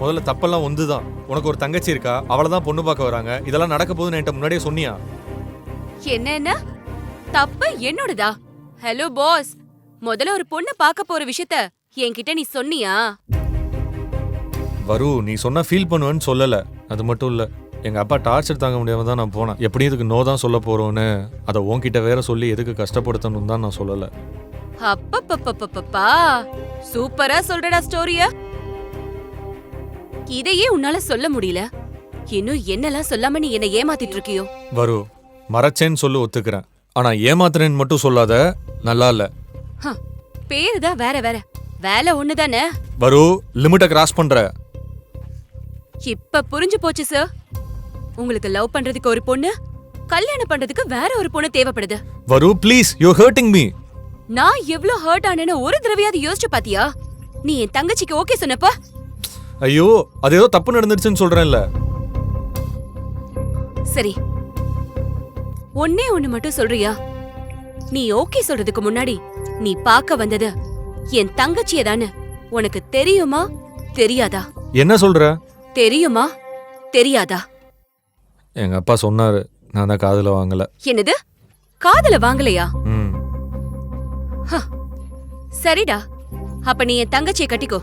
முதல்ல தப்பெல்லாம் ஒந்துதான். உனக்கு ஒரு தங்கச்சி இருக்கா, அவளை தான் பொண்ணு பார்க்க வராங்க. இதெல்லாம் நடக்க போகுதுன்னு என்கிட்ட முன்னாடியே சொன்னியா? என்ன தப்பு என்னோடதா? ஹலோ பாஸ், முதல்ல ஒரு பொண்ணு பார்க்க போற விஷயத்த என்கிட்ட நீ சொன்னியா? வரு, நீ சொன்னா ஃபீல் பண்ணுவேன்னு சொல்லல. அது மட்டும் இல்ல, எங்க அப்பா டார்ச்சர் தாங்க முடியாம தான் நான் போனேன். எப்படி இதுக்கு நோ தான் சொல்ல போறோன்னு அதை உன்கிட்ட வேற சொல்லி எதுக்கு கஷ்டப்படுத்தணும் தான் நான் சொல்லல. அப்பப்பப்பப்பப்பா, சூப்பரா சொல்றடா ஸ்டோரிய. இதையே உன்னால சொல்ல முடியல, இன்னும் என்னெல்லாம் சொல்லாம நீ என்ன ஏமாத்திட்டு இருக்கியோ? வரு, மறைச்சேன்னு சொல்லு ஒத்துக்கிறேன். ஆனா ஏமாத்துறேன்னு மட்டும் சொல்லாத, நல்லா இல்ல. பேருதான் வேற வேற, வேலை ஒண்ணுதானே. வரு, லிமிட்ட கிராஸ் பண்ற. இப்ப புரிஞ்சு போச்சு சார். உங்களுக்கு லவ் பண்றதுக்கு ஒரு பொண்ணு, கல்யாணம் பண்றதுக்கு வேற ஒரு பொண்ணு தேவைப்படுது. வரு ப்ளீஸ், யூ ஹர்ட்டிங் மீ. நான் எவ்ளோ ஹர்ட் ஆனேன்னு ஒரு தடவையாவது யோசிச்சு பாத்தியா? நீ என் தங்கச்சிக்கு ஓகே சொன்னப்ப? ஐயோ, அது ஏதோ தப்பு நடந்துருச்சுன்னு சொல்றேன்ல. சரி, ஒன்னே ஒண்ணு மட்டும் சொல்றியா? நீ ஓகே சொல்றதுக்கு முன்னாடி நீ பார்க்க வந்தது என் தங்கச்சிய தானே. உனக்கு தெரியுமா தெரியாதா? என்ன சொல்ற? தெரியுமா தெரியாதா? எங்க அப்பா சொன்னாரு, நான் தான் காதுல வாங்கல. என்னது, காதுல வாங்கலையா? சரிடா, அப்ப நீ என் தங்கச்சியை கட்டிக்கோ.